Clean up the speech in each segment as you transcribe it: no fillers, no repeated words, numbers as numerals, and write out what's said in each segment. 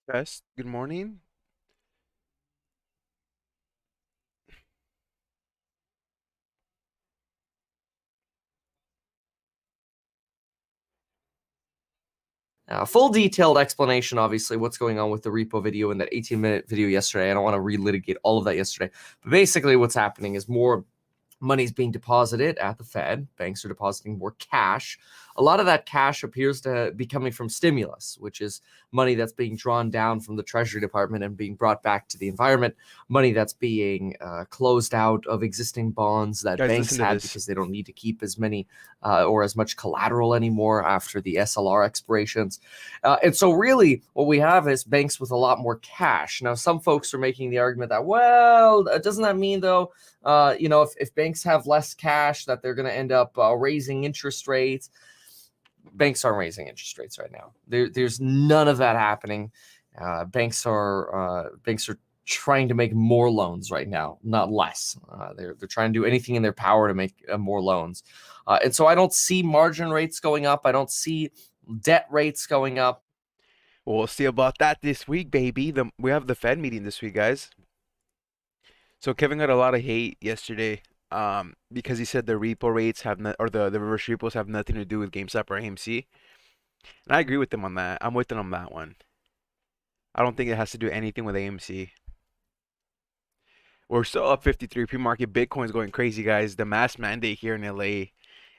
Best, good morning. Full detailed explanation, obviously, what's going on with the repo video and that 18-minute video yesterday. I don't want to relitigate all of that yesterday. But basically, what's happening is more money's being deposited at the Fed. Banks are depositing more cash. A lot of that cash appears to be coming from stimulus, which is money that's being drawn down from the Treasury Department and being brought back to the environment, money that's being closed out of existing bonds that Guys, banks listen to had this. because they don't need to keep as many or as much collateral anymore after the SLR expirations. And so, really, what we have is banks with a lot more cash. Now, some folks are making the argument that, well, doesn't that mean, though, if banks have less cash, that they're going to end up raising interest rates? Banks aren't raising interest rates right now. There's none of that happening. Banks are trying to make more loans right now, not less. They're trying to do anything in their power to make more loans, and so I don't see margin rates going up. I don't see debt rates going up. We'll see about that this week, baby. We have the Fed meeting this week, guys. So Kevin got a lot of hate yesterday, because he said the repo rates have not, or the reverse repos have nothing to do with GameStop or AMC. And I agree with him on that. I'm with him on that one. I don't think it has to do anything with AMC. We're still up 53 pre-market. Bitcoin's going crazy, guys. The mask mandate here in LA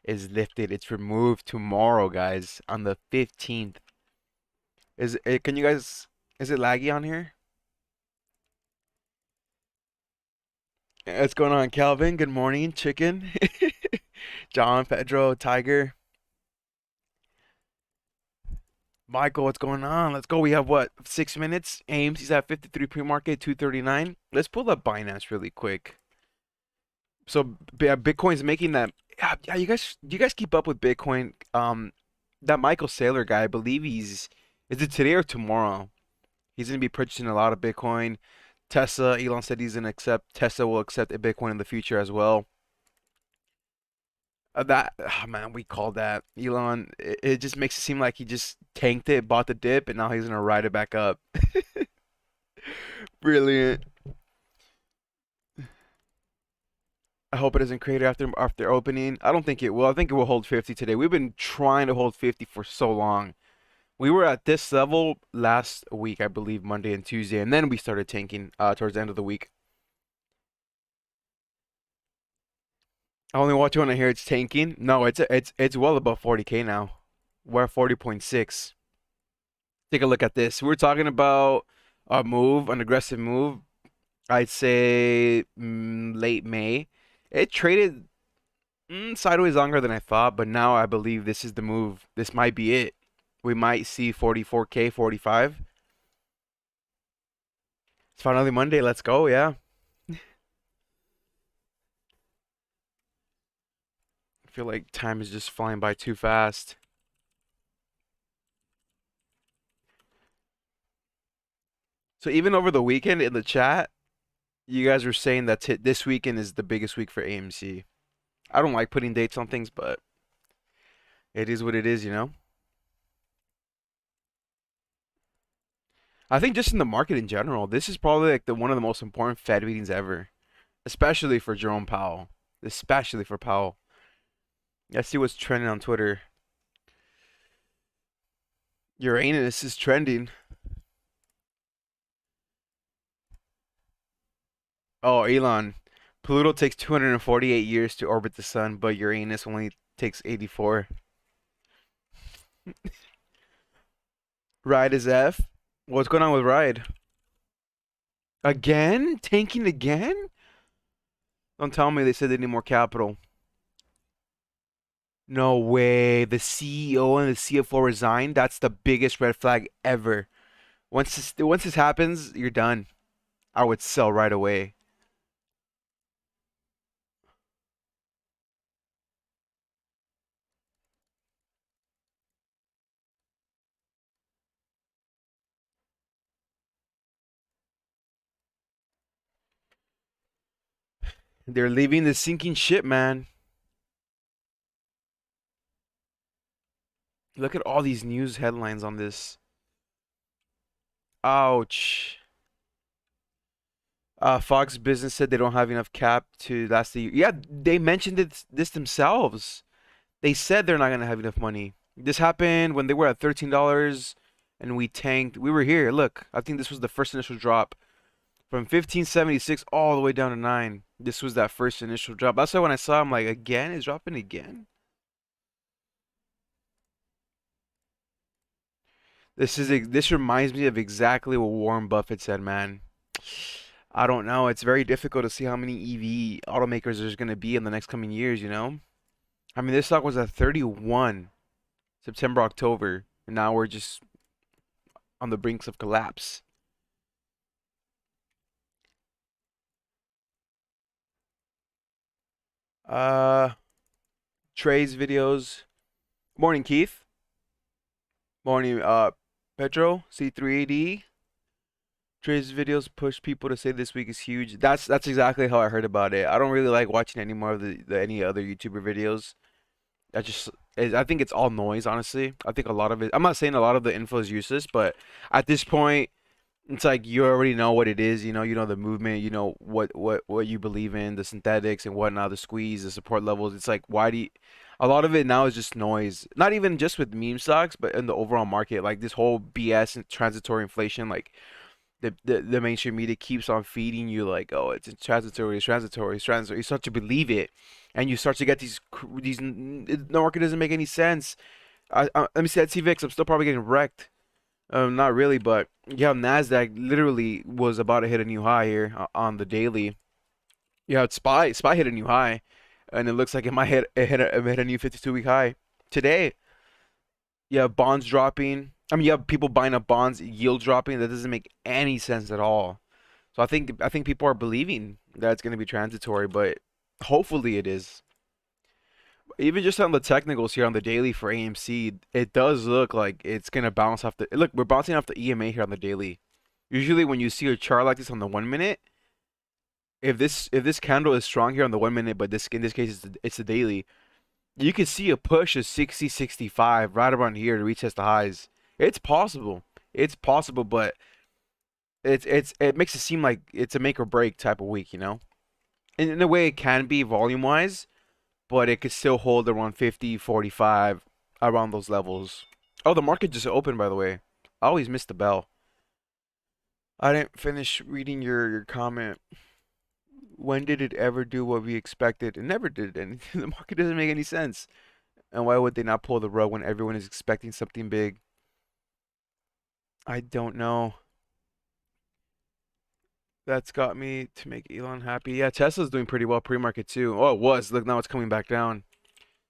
is lifted. It's removed tomorrow, guys, on the 15th. Can you guys, is it laggy on here? What's going on, Calvin? Good morning, Chicken. John, Pedro, Tiger, Michael, what's going on? Let's go. We have what, 6 minutes? AMC's at 53 pre-market, 239. Let's pull up Binance really quick. So Bitcoin's making that. Yeah, yeah, you guys keep up with Bitcoin? That Michael Saylor guy, I believe is it today or tomorrow? He's gonna be purchasing a lot of Bitcoin. Elon said Tesla will accept a Bitcoin in the future as well. Man, we called that. Elon, it just makes it seem like he just tanked it, bought the dip, and now he's gonna ride it back up. Brilliant. I hope it doesn't crater after opening. I don't think it will. I think it will hold 50 today. We've been trying to hold 50 for so long. We were at this level last week, I believe, Monday and Tuesday, and then we started tanking towards the end of the week. I only watch it when I hear it's tanking. No, it's well above 40K now. We're at 40.6. Take a look at this. We're talking about an aggressive move. I'd say late May. It traded sideways longer than I thought, but now I believe this is the move. This might be it. We might see 44K, 45. It's finally Monday. Let's go. Yeah. I feel like time is just flying by too fast. So even over the weekend in the chat, you guys were saying that this weekend is the biggest week for AMC. I don't like putting dates on things, but it is what it is, you know? I think just in the market in general, this is probably like the one of the most important Fed meetings ever, especially for Jerome Powell, especially for Powell. Let's see what's trending on Twitter. Uranus is trending. Oh, Elon. Pluto takes 248 years to orbit the sun, but Uranus only takes 84. Ride is F. What's going on with Ride? Again? Tanking again? Don't tell me they said they need more capital. No way. The CEO and the CFO resigned. That's the biggest red flag ever. Once this happens, you're done. I would sell right away. They're leaving the sinking ship, man. Look at all these news headlines on this. Ouch. Fox Business said they don't have enough cap to last the year. Yeah, they mentioned this themselves. They said they're not gonna have enough money. This happened when they were at $13 and we tanked. We were here. Look, I think this was the first initial drop from 1576 all the way down to 9. This was that first initial drop. That's why when I saw I'm like, again, it's dropping again. This reminds me of exactly what Warren Buffett said, man. I don't know. It's very difficult to see how many EV automakers there's going to be in the next coming years, you know? I mean, this stock was at 31 September, October, and now we're just on the brinks of collapse. Uh, Trey's videos. Morning, Keith. Morning, Petro, C3AD. Trey's videos push people to say this week is huge. That's exactly how I heard about it. I don't really like watching any more of the any other YouTuber videos. I think it's all noise, honestly. I think a lot of it. I'm not saying a lot of the info is useless, but at this point, it's like you already know what it is. You know the movement. You know what you believe in, the synthetics and whatnot, the squeeze, the support levels. It's like why do you, a lot of it now is just noise. Not even just with meme stocks, but in the overall market, like this whole BS and transitory inflation, like the mainstream media keeps on feeding you like, oh, it's transitory, it's transitory, it's transitory. You start to believe it, and you start to get the market doesn't make any sense. Let me see that TVX. I'm still probably getting wrecked. Not really, but yeah, Nasdaq literally was about to hit a new high here on the daily. Yeah, it's SPY hit a new high, and it looks like it hit a new 52-week high today. You have bonds dropping. I mean, you have people buying up bonds, yield dropping. That doesn't make any sense at all. So I think people are believing that it's going to be transitory, but hopefully it is. Even just on the technicals here on the daily for AMC, it does look like it's going to bounce off the. Look, we're bouncing off the EMA here on the daily. Usually, when you see a chart like this on the 1 minute, if this candle is strong here on the 1 minute, but this in this case it's the daily, you can see a push of 60, 65 right around here to retest the highs. It's possible. It's possible, but it makes it seem like it's a make or break type of week, you know? And in a way it can be volume wise, but it could still hold around 50, 45 around those levels. Oh, the market just opened by the way. I always missed the bell. I didn't finish reading your comment. When did it ever do what we expected? It never did anything. The market doesn't make any sense. And why would they not pull the rug when everyone is expecting something big? I don't know. That's got me to make Elon happy. Yeah, Tesla's doing pretty well pre-market too. Oh, it was. Look, now it's coming back down.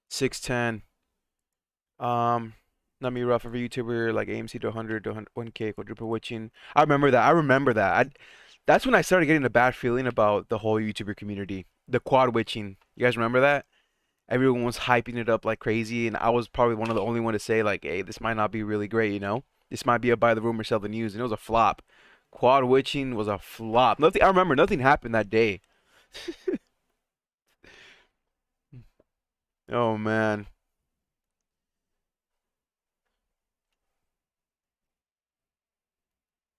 610. Um, Not me rough every YouTuber like AMC to 100 to 1K quadruple witching. I remember that. I remember that. That's when I started getting a bad feeling about the whole YouTuber community. The quad witching. You guys remember that? Everyone was hyping it up like crazy, and I was probably one of the only one to say like, "Hey, this might not be really great," you know? This might be a buy the rumor, sell the news, and it was a flop. Quad witching was a flop. Nothing. I remember nothing happened that day. Oh man,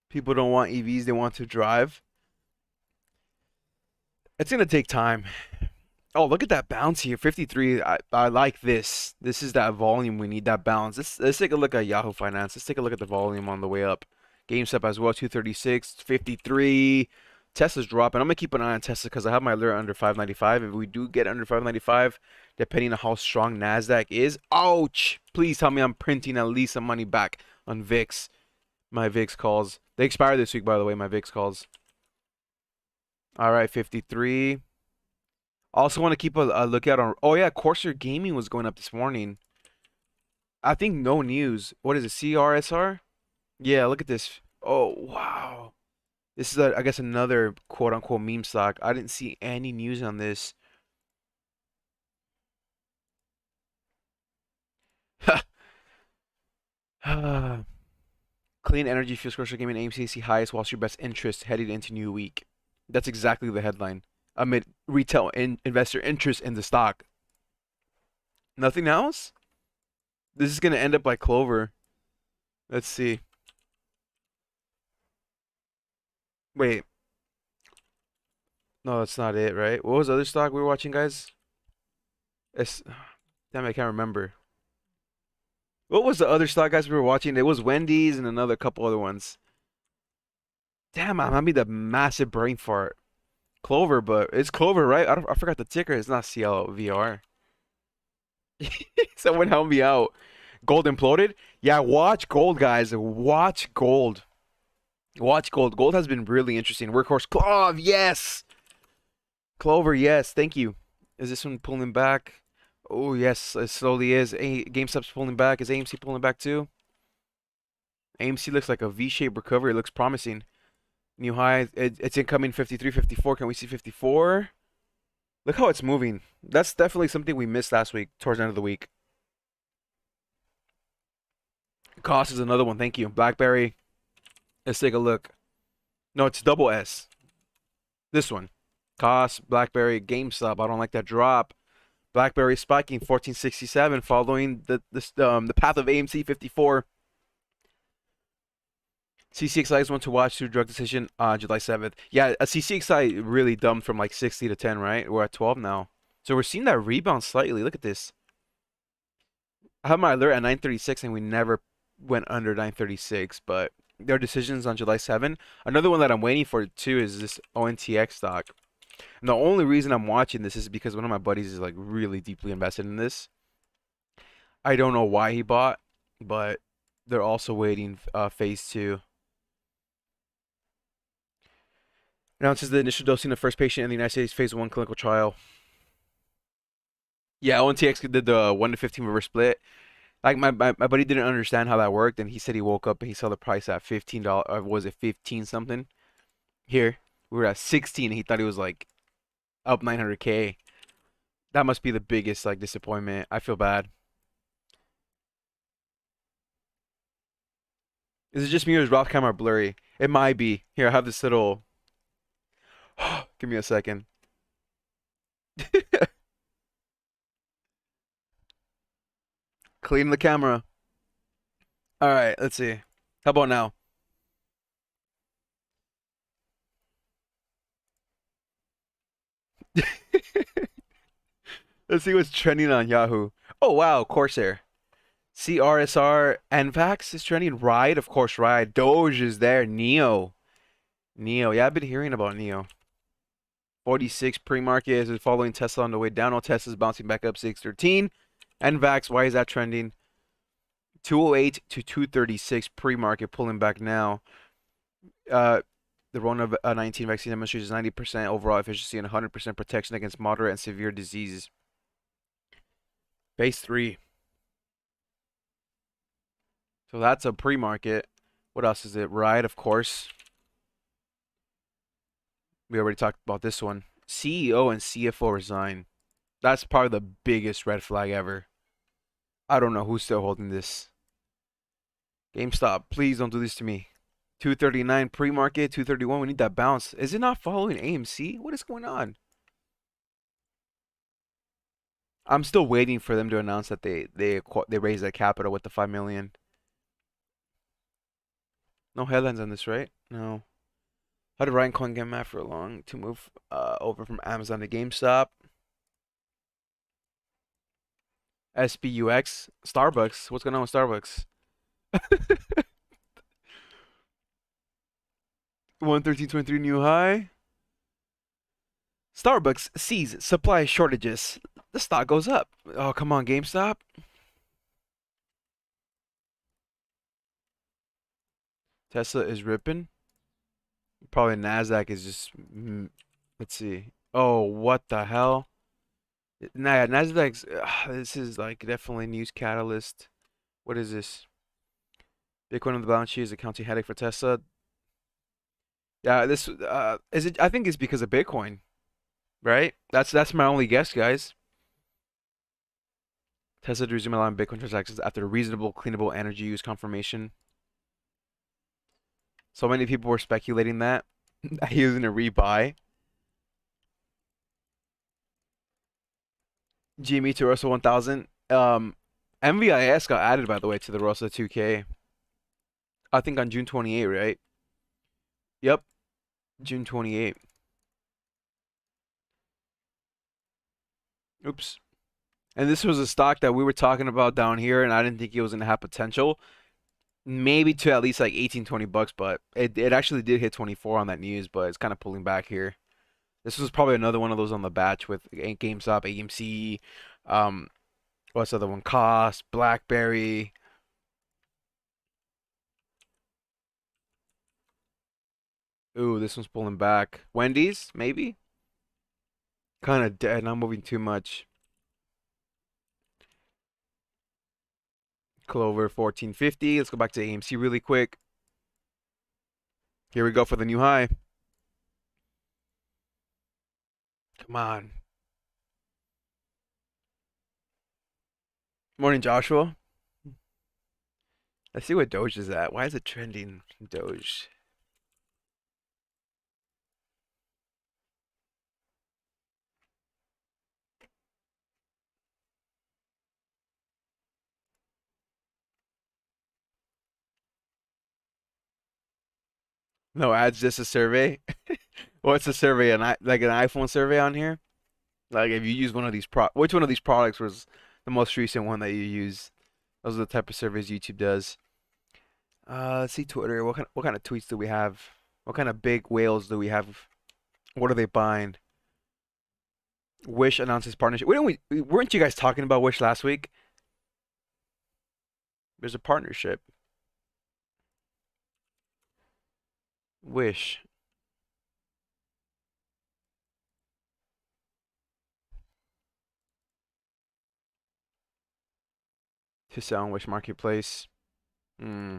people don't want EVs; they want to drive. It's gonna take time. Oh, look at that bounce here, 53. I like this. This is that volume we need, that balance. Let's take a look at Yahoo Finance. Let's take a look at the volume on the way up. GameStop as well, 236, 53. Tesla's dropping. I'm gonna keep an eye on Tesla because I have my alert under 595. If we do get under 595, depending on how strong Nasdaq is, ouch! Please tell me I'm printing at least some money back on VIX. My VIX calls. They expire this week, by the way. My VIX calls. All right, 53. Also want to keep a lookout on. Oh yeah, Corsair Gaming was going up this morning. I think no news. What is it? CRSR? Yeah, look at this. Oh wow. This is I guess another quote unquote meme stock. I didn't see any news on this. Clean energy fuels Corsair Gaming AMC see highest Wall Street best interest heading into new week. That's exactly the headline. Amid retail investor interest in the stock. Nothing else? This is gonna end up like Clover. Let's see. Wait, no, that's not it, right? What was the other stock we were watching, guys? It's damn, I can't remember. What was the other stock, guys, we were watching? It was Wendy's and another couple other ones. Damn, I made a massive brain fart. Clover, but it's Clover, right? I forgot the ticker. It's not CLVR. Someone help me out. Gold imploded? Yeah, watch gold, guys. Watch gold. Watch gold. Gold has been really interesting. Workhorse Clove, yes. Clover, yes. Thank you. Is this one pulling back? Oh, yes, it slowly is. GameStop's pulling back. Is AMC pulling back too? AMC looks like a V-shaped recovery. It looks promising. New high. It's incoming 53, 54. Can we see 54? Look how it's moving. That's definitely something we missed last week, towards the end of the week. Cost is another one. Thank you. BlackBerry. Let's take a look. No, it's double S. This one. Cost, BlackBerry, GameStop. I don't like that drop. BlackBerry spiking 1467, following the path of AMC 54. CCXI is one to watch through drug decision on July 7th. Yeah, a CCXI really dumped from like 60 to 10, right? We're at 12 now. So we're seeing that rebound slightly. Look at this. I have my alert at 936 and we never went under 936, but there are decisions on July 7th. Another one that I'm waiting for too is this ONTX stock. And the only reason I'm watching this is because one of my buddies is like really deeply invested in this. I don't know why he bought, but they're also waiting phase 2. Announces the initial dosing of first patient in the United States phase 1 clinical trial. Yeah, ONTX did the 1 to 15 reverse split. Like my buddy didn't understand how that worked, and he said he woke up and he saw the price at $15. Was it 15 something? Here we were at 16, and he thought he was like up 900K. That must be the biggest like disappointment. I feel bad. Is it just me or is Roth camera blurry? It might be. Here, I have this little. Give me a second. Clean the camera. All right, let's see. How about now? Let's see what's trending on Yahoo. Oh wow, Corsair. CRSR NVAX is trending. Ride, of course, Ride. Doge is there. Neo. Neo. Yeah, I've been hearing about Neo. 46 pre-market is following Tesla on the way down. All Tesla's bouncing back up 613. NVAX, why is that trending? 208 to 236 pre-market, pulling back now. The Rona-19 vaccine demonstrates 90% overall efficiency and 100% protection against moderate and severe diseases. Phase 3. So that's a pre-market. What else is it? Ride, of course. We already talked about this one. CEO and CFO resign. That's probably the biggest red flag ever. I don't know who's still holding this. GameStop, please don't do this to me. 239 pre-market, 231. We need that bounce. Is it not following AMC? What is going on? I'm still waiting for them to announce that they raised that capital with the 5 million. No headlines on this, right? No. How did Ryan Cohen get mad for long to move over from Amazon to GameStop? SBUX, Starbucks. What's going on with Starbucks? 113.23 new high. Starbucks sees supply shortages. The stock goes up. Oh, come on, GameStop. Tesla is ripping. Probably Nasdaq is just. Let's see. Oh, what the hell? Nah, Nasdaq's. This is like definitely news catalyst. What is this? Bitcoin on the balance sheet is a counting headache for Tesla. Yeah, this is it. I think it's because of Bitcoin, right? That's my only guess, guys. Tesla to resume allowing Bitcoin transactions after reasonable cleanable energy use confirmation. So many people were speculating that he was gonna rebuy. GME to Russell 1000. MVIS got added, by the way, to the Russell 2K. I think on June 28, right? Yep. June 28th. Oops. And this was a stock that we were talking about down here, and I didn't think it was gonna have potential. Maybe to at least like 18, $20, but it actually did hit 24 on that news, but it's kind of pulling back here. This was probably another one of those on the batch with GameStop, AMC, um, what's the other one? Cost, BlackBerry. Ooh, this one's pulling back. Wendy's, maybe? Kind of dead, not moving too much. Clover 1450. Let's go back to AMC really quick. Here we go for the new high. Come on. Morning, Joshua. Let's see what Doge is at. Why is it trending Doge? No ads, just a survey. What's a survey? Like an iPhone survey on here? Like if you use one of these which one of these products was the most recent one that you use? Those are the type of surveys YouTube does. Let's see Twitter. What kind of tweets do we have? What kind of big whales do we have? What are they buying? Wish announces partnership. Weren't you guys talking about Wish last week? There's a partnership. Wish to sell on Wish Marketplace. Hmm.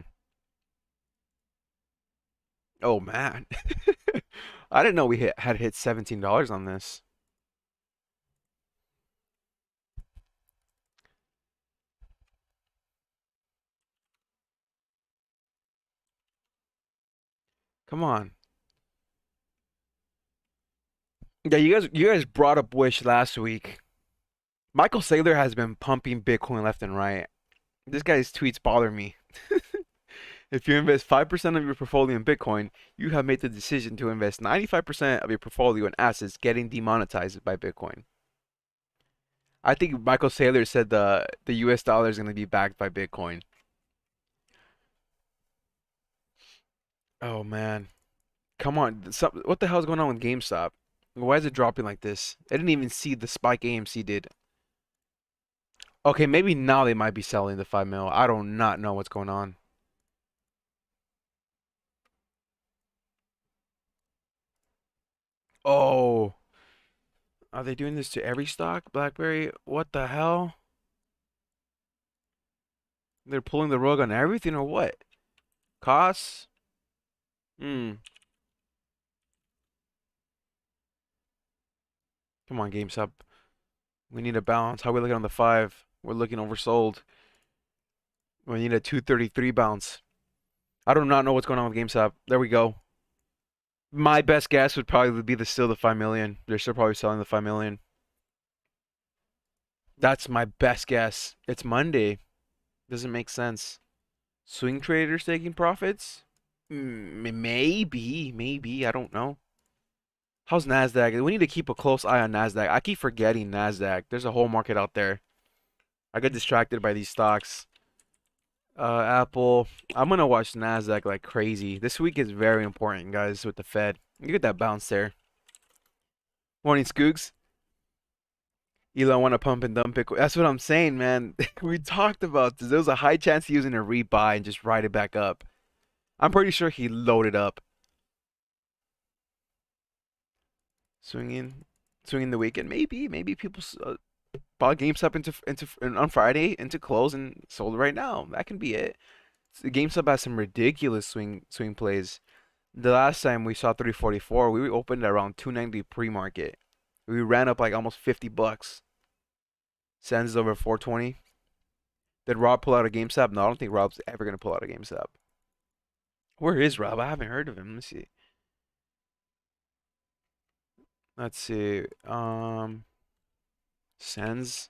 Oh man. I didn't know we had hit $17 on this. Come on. Yeah, you guys brought up Wish last week. Michael Saylor has been pumping Bitcoin left and right. This guy's tweets bother me. If you invest 5% of your portfolio in Bitcoin, you have made the decision to invest 95% of your portfolio in assets getting demonetized by Bitcoin. I think Michael Saylor said the US dollar is going to be backed by Bitcoin. Oh man. Come on. What the hell is going on with GameStop? Why is it dropping like this? I didn't even see the spike AMC did. Okay, maybe now they might be selling the 5 mil. I do not know what's going on. Oh, are they doing this to every stock? BlackBerry? What the hell? They're pulling the rug on everything or what? Costs? Hmm. Come on, GameStop. We need a balance. How are we looking on the 5? We're looking oversold. We need a 233 bounce. I do not know what's going on with GameStop. There we go. My best guess would probably be still the 5 million. They're still probably selling the 5 million. That's my best guess. It's Monday. Doesn't make sense. Swing traders taking profits? Maybe. I don't know. How's Nasdaq? We need to keep a close eye on Nasdaq. I keep forgetting Nasdaq. There's a whole market out there. I get distracted by these stocks. Apple. I'm gonna watch Nasdaq like crazy. This week is very important, guys, with the Fed. You get that bounce there. Morning, Skooks. Elon want to pump and dump Bitcoin. That's what I'm saying, man. We talked about this. There was a high chance he was gonna rebuy and just ride it back up. I'm pretty sure he loaded up. Swinging, swinging the weekend. Maybe people bought GameStop on Friday into close and sold right now. That can be it. GameStop has some ridiculous swing plays. The last time we saw 344, we opened at around 290 pre-market. We ran up like almost $50. Sends over 420. Did Rob pull out a GameStop? No, I don't think Rob's ever gonna pull out a GameStop. Where is Rob? I haven't heard of him. Let's see. Let's see. Sends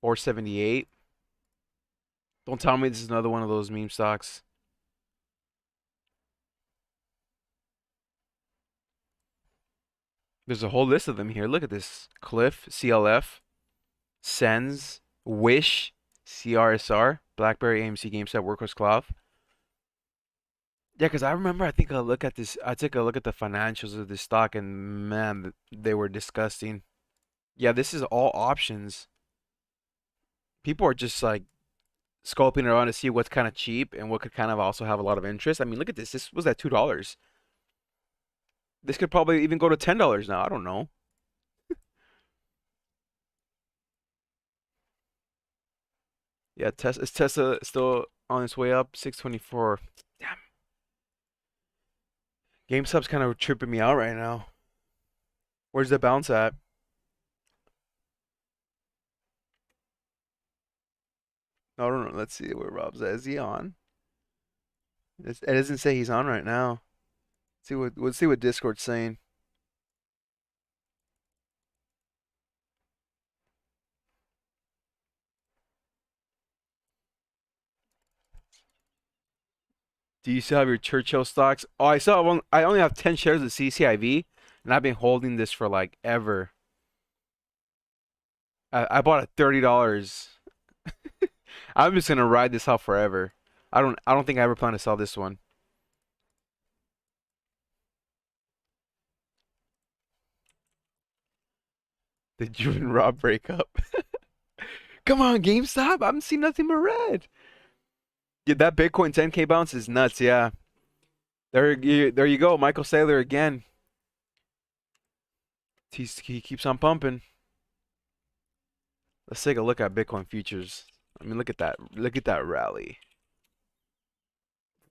478. Don't tell me this is another one of those meme stocks. There's a whole list of them here. Look at this. Cliff, CLF, Sens, Wish, CRSR, BlackBerry, AMC, GameStop, Workhorse Cloud. Yeah, because I remember I think I look at this. I took a look at the financials of this stock, and man, they were disgusting. Yeah, this is all options. People are just like scoping around to see what's kind of cheap and what could kind of also have a lot of interest. I mean, look at this. This was at $2. This could probably even go to $10 now. I don't know. Yeah, Tesla still on its way up, 624. Damn. GameStop's kind of tripping me out right now. Where's the bounce at? I don't know. Let's see where Rob's at. Is he on? It doesn't say he's on right now. Let's see what Discord's saying. Do you still have your Churchill stocks? Oh, I still have one. I only have 10 shares of CCIV, and I've been holding this for like ever. I bought it $30. I'm just gonna ride this out forever. I don't think I ever plan to sell this one. The Drew and Rob breakup. Come on, GameStop. I haven't seen nothing but red. Yeah, that Bitcoin 10K bounce is nuts. Yeah. There you go. Michael Saylor again. He keeps on pumping. Let's take a look at Bitcoin futures. I mean, look at that. Look at that rally.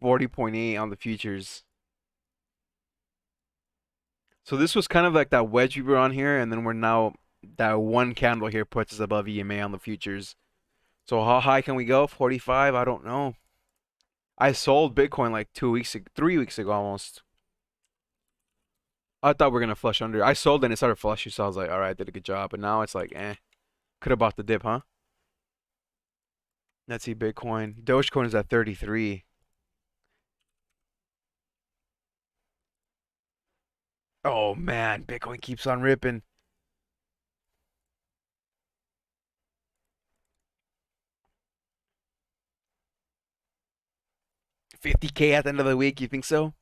40.8 on the futures. So this was kind of like that wedge we were on here, and then we're now that one candle here puts us above EMA on the futures. So how high can we go? 45? I don't know. I sold Bitcoin like 3 weeks ago almost. I thought we were gonna flush under. I sold and it started flushing, so I was like, all right, I did a good job. But now it's like, could have bought the dip, huh? Let's see, Bitcoin. Dogecoin is at 33. Oh man, Bitcoin keeps on ripping. 50K at the end of the week, you think so?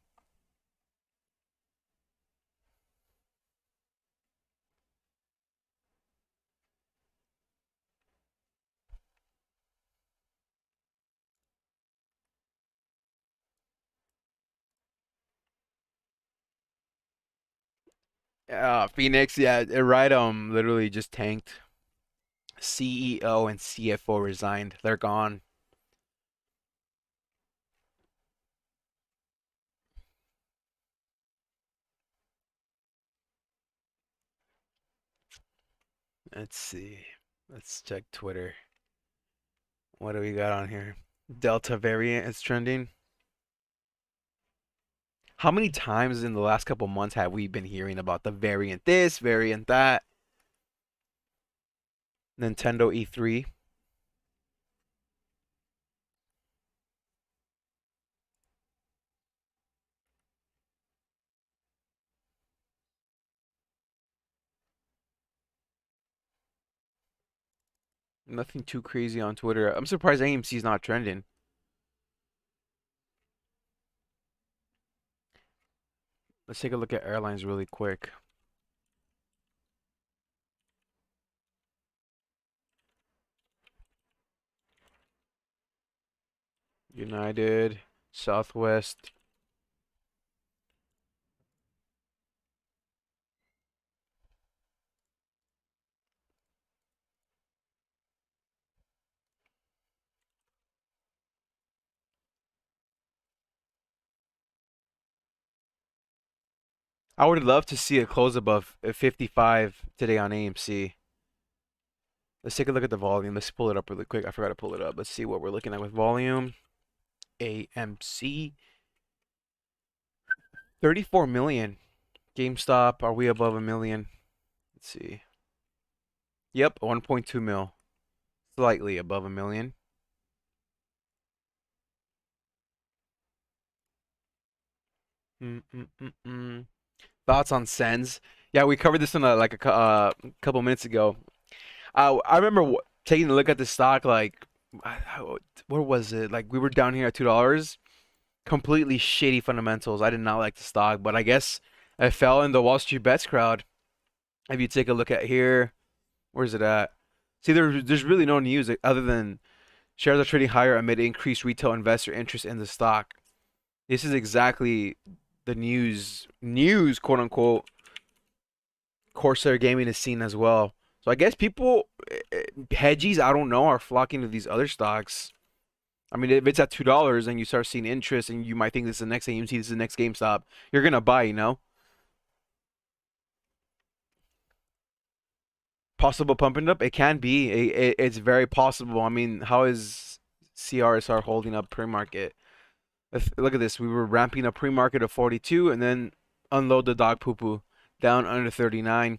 Phoenix, yeah, right. Literally just tanked. CEO and CFO resigned. They're gone. Let's see. Let's check Twitter. What do we got on here? Delta variant is trending. How many times in the last couple months have we been hearing about the variant this, variant that? Nintendo E3. Nothing too crazy on Twitter. I'm surprised AMC's not trending. Let's take a look at airlines really quick. United, Southwest. I would love to see a close above 55 today on AMC. Let's take a look at the volume. Let's pull it up really quick. I forgot to pull it up. Let's see what we're looking at with volume. AMC. 34 million. GameStop, are we above a million? Let's see. Yep, 1.2 mil. Slightly above a million. Mm, mm, mm, mm. Thoughts on Sens? Yeah, we covered this in couple minutes ago. I remember taking a look at the stock where was it? Like we were down here at $2. Completely shady fundamentals. I did not like the stock, but I guess I fell in the Wall Street bets crowd. If you take a look at here, where's it at? See, there's really no news other than shares are trading higher amid increased retail investor interest in the stock. This is exactly the news, quote unquote, Corsair Gaming is seen as well. So I guess people, hedgies, I don't know, are flocking to these other stocks. I mean, if it's at $2 and you start seeing interest and you might think this is the next AMC, this is the next GameStop, you're gonna buy, you know? Possible pumping up? It can be. It's very possible. I mean, how is CRSR holding up pre-market? Look at this. We were ramping up pre-market of 42 and then unload the dog poo-poo down under 39.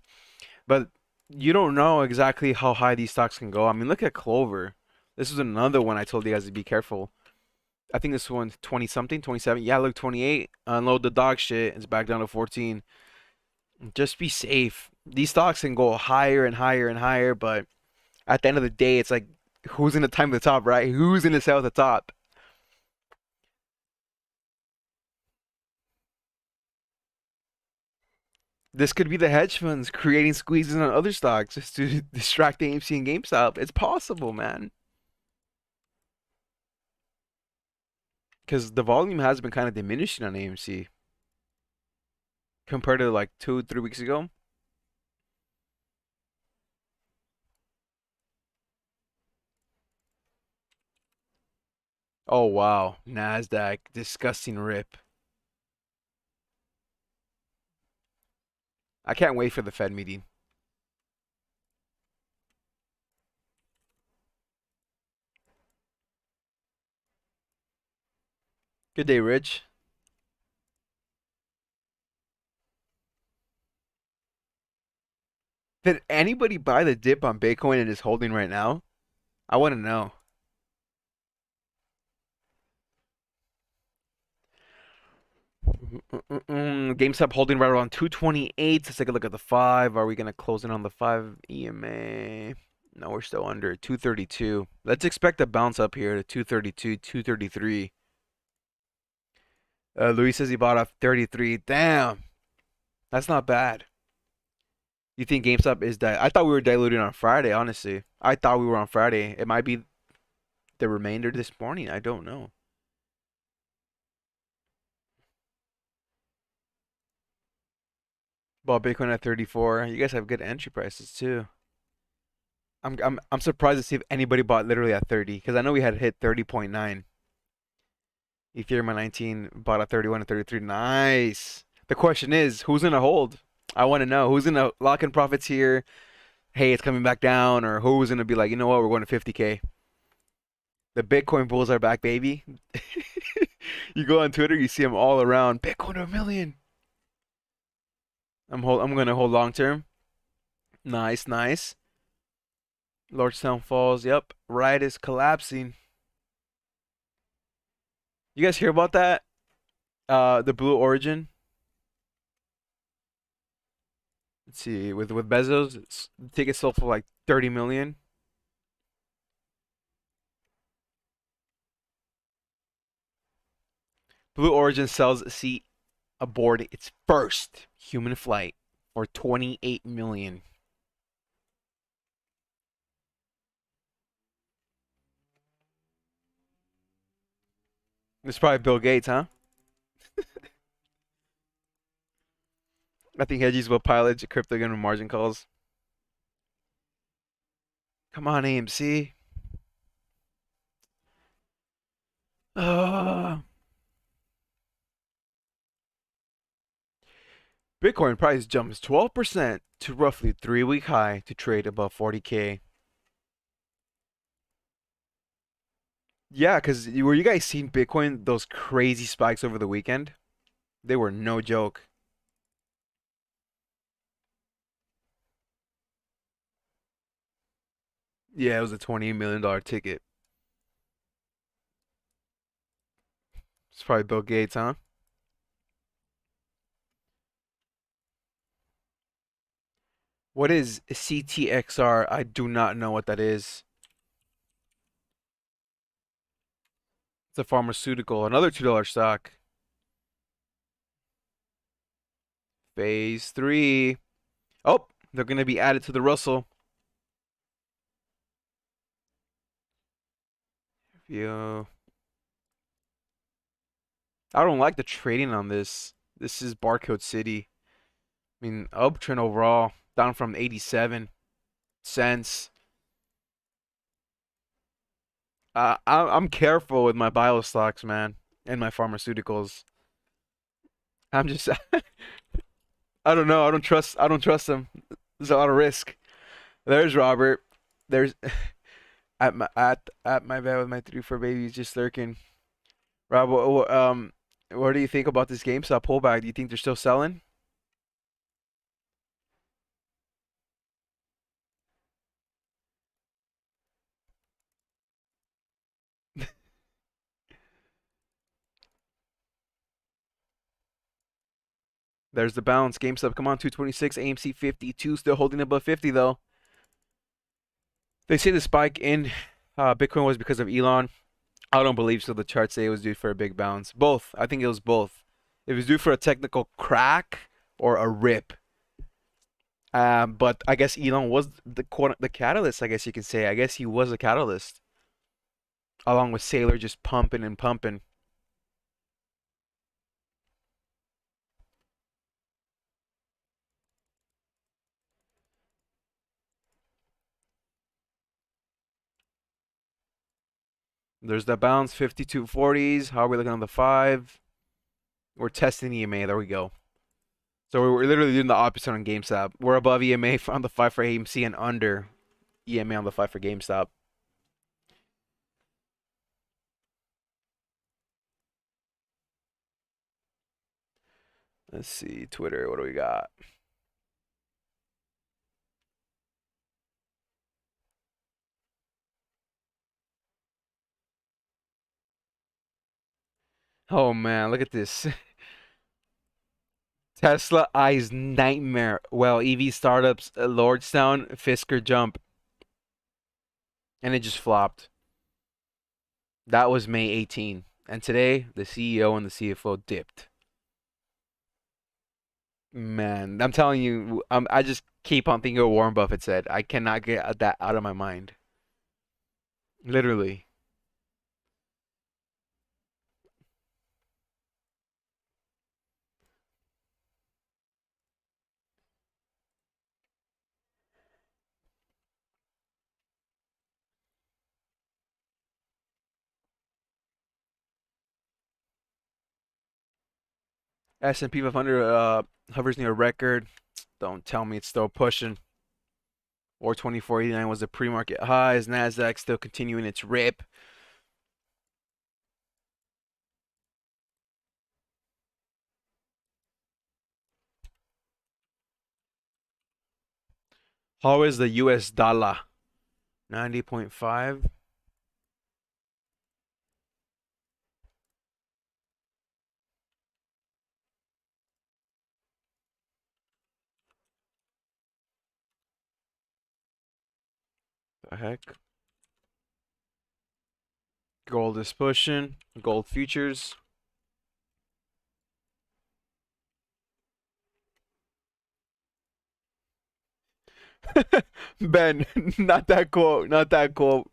But you don't know exactly how high these stocks can go. I mean, look at Clover. This is another one I told you guys to be careful. I think this one's 20 something, 27. Yeah, look, 28. Unload the dog shit. It's back down to 14. Just be safe. These stocks can go higher and higher and higher, but at the end of the day, it's like who's in the time at the top, right? Who's in the sell at the top? This could be the hedge funds creating squeezes on other stocks just to distract AMC and GameStop. It's possible, man. Because the volume has been kind of diminishing on AMC compared to like 2, 3 weeks ago. Oh wow, Nasdaq, disgusting rip. I can't wait for the Fed meeting. Good day, Rich. Did anybody buy the dip on Bitcoin and is holding right now? I want to know. GameStop holding right around 228. Let's take a look at the 5. Are we going to close in on the 5 EMA? No, we're still under 232. Let's expect a bounce up here to 232, 233. Luis says he bought off 33. Damn, that's not bad. You think GameStop is I thought we were diluting on Friday, honestly. I thought we were on Friday. It might be the remainder this morning. I don't know. Bought Bitcoin at 34. You guys have good entry prices too. I'm surprised to see if anybody bought literally at 30 because I know we had hit 30.9. Ethereum at 19, bought at 31 and 33. Nice. The question is, who's gonna hold? I want to know who's gonna lock in profits here. Hey, it's coming back down, or who's gonna be like, you know what, we're going to 50K. The Bitcoin bulls are back, baby. You go on Twitter, you see them all around. Bitcoin to a million. I'm gonna hold long term. Nice, nice. Lordstown Falls. Yep. Ride is collapsing. You guys hear about that? The Blue Origin. Let's see. With Bezos, the ticket sold for like 30 million. Blue Origin sells a seat aboard its first human flight for 28 million. It's probably Bill Gates, huh? I think hedgies will pilot crypto gun margin calls. Come on, AMC. Uh, Bitcoin price jumps 12% to roughly 3-week high to trade above 40K. Yeah, because were you guys seeing Bitcoin, those crazy spikes over the weekend? They were no joke. Yeah, it was a $28 million ticket. It's probably Bill Gates, huh? What is CTXR? I do not know what that is. It's a pharmaceutical. Another $2 stock. Phase 3. Oh, they're going to be added to the Russell. View. I don't like the trading on this. This is Barcode City. I mean, uptrend overall, down from 87 cents. I'm careful with my bio stocks, man, and my pharmaceuticals. I'm just, I don't know. I don't trust them. There's a lot of risk. There's Robert. There's at my bed with my 3-4 babies just lurking. Rob, what do you think about this GameStop pullback? Do you think they're still selling? There's the bounce. GameStop, come on, 226, AMC 52, still holding above 50 though. They say the spike in Bitcoin was because of Elon. I don't believe so. The charts say it was due for a big bounce. Both. I think it was both. It was due for a technical crack or a rip. But I guess Elon was the catalyst. I guess you can say. I guess he was a catalyst, along with Sailor just pumping and pumping. There's that bounce, 52.40s. How are we looking on the 5? We're testing EMA. There we go. So we're literally doing the opposite on GameStop. We're above EMA on the 5 for AMC and under EMA on the 5 for GameStop. Let's see, Twitter, what do we got? Oh man, look at this. Tesla eyes nightmare. Well, EV startups, Lordstown, Fisker jump, and it just flopped. That was May 18. And today, the CEO and the CFO dipped. Man, I'm telling you, I just keep on thinking of what Warren Buffett said. I cannot get that out of my mind. Literally. S&P 500 hovers near record. Don't tell me it's still pushing. Or 2489 was the pre-market highs. Nasdaq still continuing its rip. How is the US dollar? 90.5. The heck? Gold is pushing. Gold futures. Ben, not that quote. Not that quote.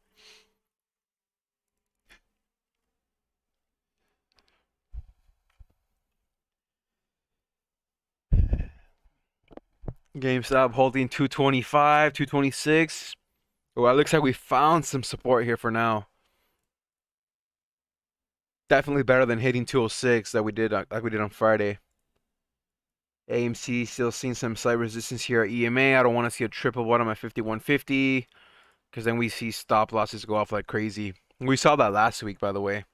GameStop holding 225, 226. Well, it looks like we found some support here for now. Definitely better than hitting 206 that we did like we did on Friday. AMC still seeing some slight resistance here at EMA. I don't want to see a triple bottom at 5150 because then we see stop losses go off like crazy. We saw that last week, by the way.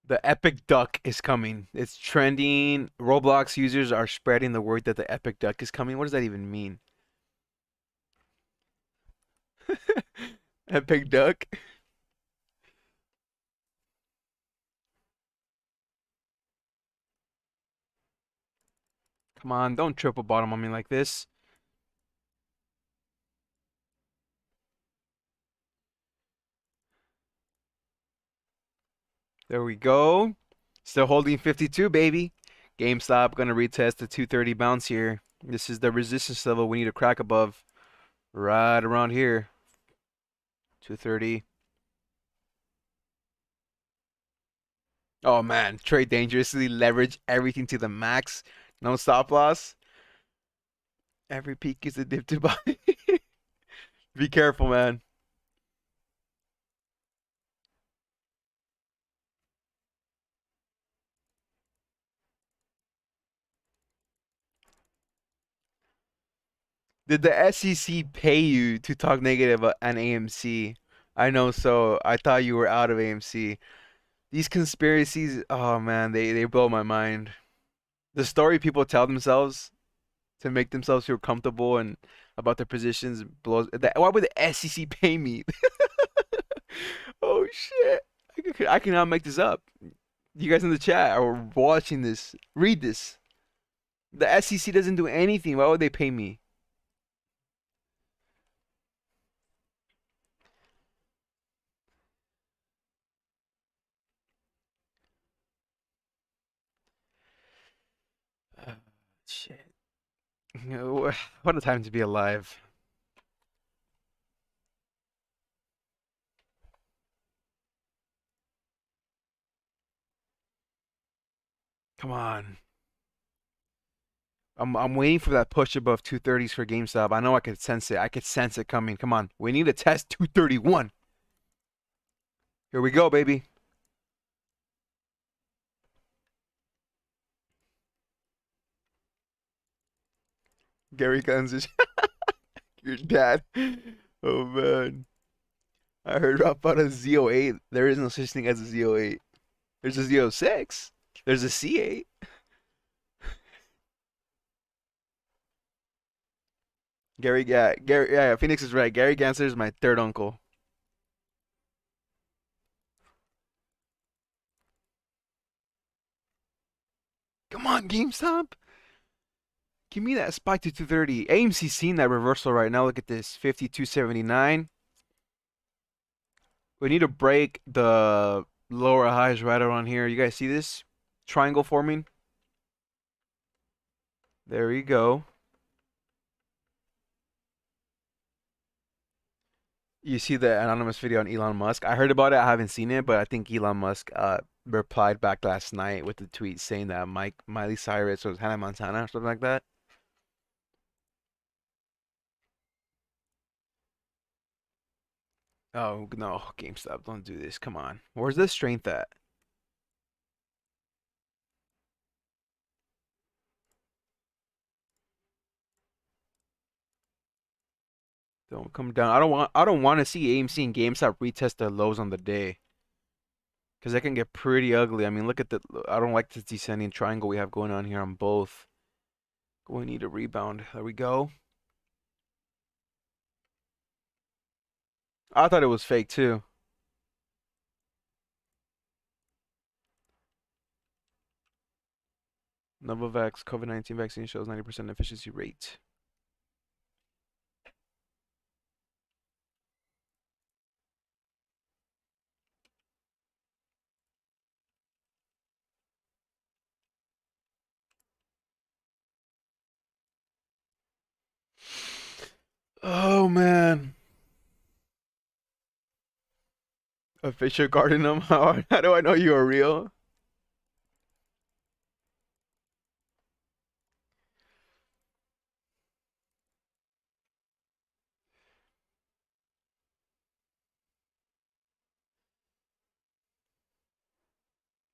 The Epic Duck is coming. It's trending. Roblox users are spreading the word that the Epic Duck is coming. What does that even mean? Epic duck. Come on, don't triple bottom on me like this. There we go. Still holding 52, baby. GameStop gonna retest the 230 bounce here. This is the resistance level we need to crack above. Right around here. 230. Oh man, trade dangerously, leverage everything to the max. No stop loss. Every peak is a dip to buy. Be careful, man. Did the SEC pay you to talk negative on AMC? I know, so I thought you were out of AMC. These conspiracies, oh man, they blow my mind. The story people tell themselves to make themselves feel comfortable and about their positions blows. Why would the SEC pay me? Oh shit! I cannot make this up. You guys in the chat are watching this. Read this. The SEC doesn't do anything. Why would they pay me? Shit. What a time to be alive. Come on. I'm waiting for that push above 230s for GameStop. I know I could sense it. I could sense it coming. Come on. We need to test 231. Here we go, baby. Gary Guns is your dad. Oh man. I heard about a Z08. There is no such thing as a Z08. There's a Z06. There's a C8. Yeah, Phoenix is right. Gary Gensler is my third uncle. Come on, GameStop. Give me that spike to 230. AMC seen that reversal right now. Look at this. 52.79. We need to break the lower highs right around here. You guys see this? Triangle forming. There we go. You see the anonymous video on Elon Musk. I heard about it. I haven't seen it, but I think Elon Musk replied back last night with the tweet saying that Miley Cyrus was Hannah Montana or something like that. Oh no, GameStop, don't do this. Come on. Where's the strength at? Don't come down. I don't want to see AMC and GameStop retest their lows on the day. Because that can get pretty ugly. I mean, look at the I don't like this descending triangle we have going on here on both. We need a rebound. There we go. I thought it was fake too. Novavax COVID-19 vaccine shows 90% efficiency rate. Oh man. A Fisher Gardenum? How do I know you are real?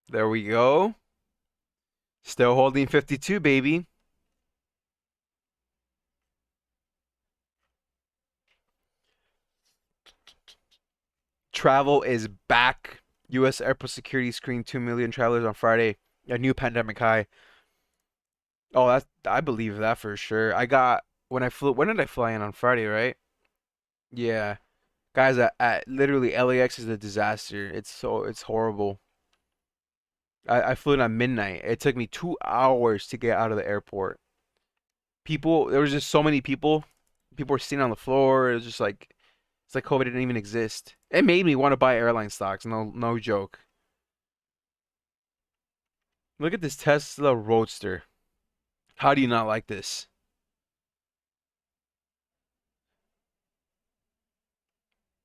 There we go. Still holding 52, baby. Travel is back. U.S. airport security screened 2 million travelers on Friday. A new pandemic high. Oh, I believe that for sure. I got when I flew. When did I fly in on Friday, right? Yeah. Guys, at literally LAX is a disaster. It's horrible. I flew in at midnight. It took me 2 hours to get out of the airport. There was just so many people. People were sitting on the floor. It was just like it's like COVID didn't even exist. It made me want to buy airline stocks. No joke. Look at this Tesla Roadster. How do you not like this?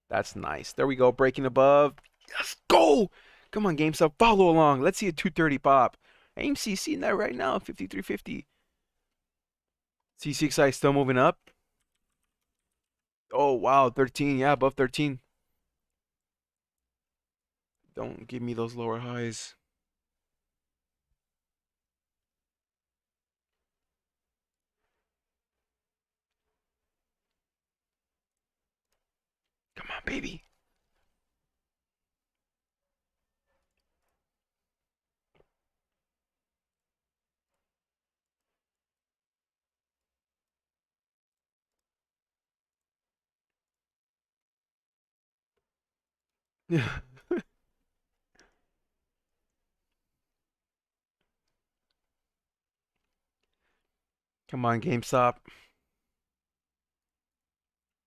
That's nice. There we go. Breaking above. Let's go. Come on, GameStop. Follow along. Let's see a 230 pop. AMC seeing that right now. 53.50. CCXI still moving up. Oh, wow. 13. Yeah, above 13. Don't give me those lower highs. Come on, baby. Come on, GameStop.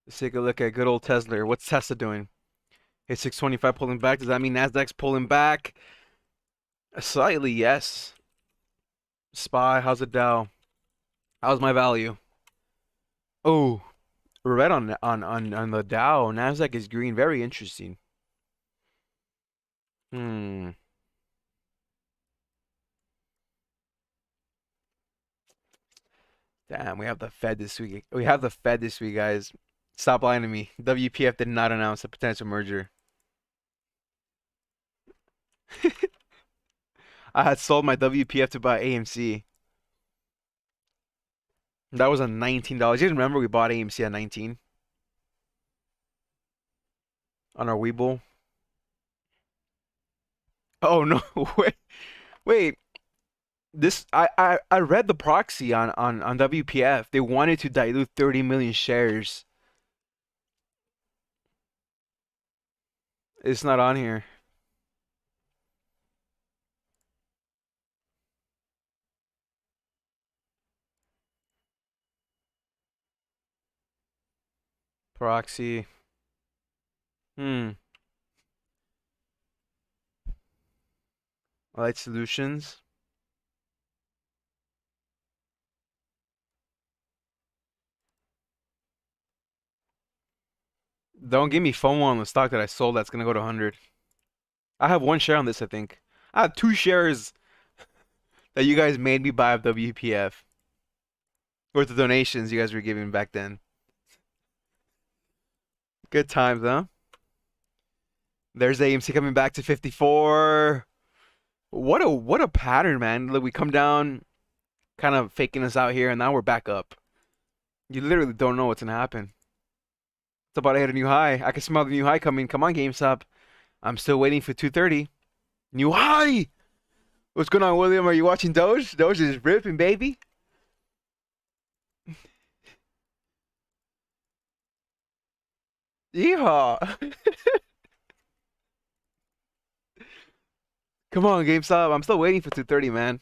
Let's take a look at good old Tesla. What's Tesla doing? Hey, 625 pulling back. Does that mean Nasdaq's pulling back? Slightly, yes. SPY, how's it Dow? How's my value? Oh, red on the Dow. Nasdaq is green. Very interesting. Hmm. Damn, we have the Fed this week. We have the Fed this week, guys. Stop lying to me. WPF did not announce a potential merger. I had sold my WPF to buy AMC. That was on $19. You guys remember we bought AMC at 19 on our Webull? Oh no, wait, wait. I read the proxy on WPF. They wanted to dilute 30 million shares. It's not on here. Proxy. Hmm. Light Solutions. Don't give me FOMO on the stock that I sold that's gonna go to 100. I have one share on this, I think. I have two shares that you guys made me buy of WPF. Worth the donations you guys were giving back then. Good times, huh? There's AMC coming back to 54. What a pattern, man. Look, we come down, kind of faking us out here, and now we're back up. You literally don't know what's gonna happen. It's about to hit a new high. I can smell the new high coming. Come on, GameStop. I'm still waiting for 230. New high! What's going on, William? Are you watching Doge? Doge is ripping, baby. Yeehaw! Come on, GameStop. I'm still waiting for 230, man.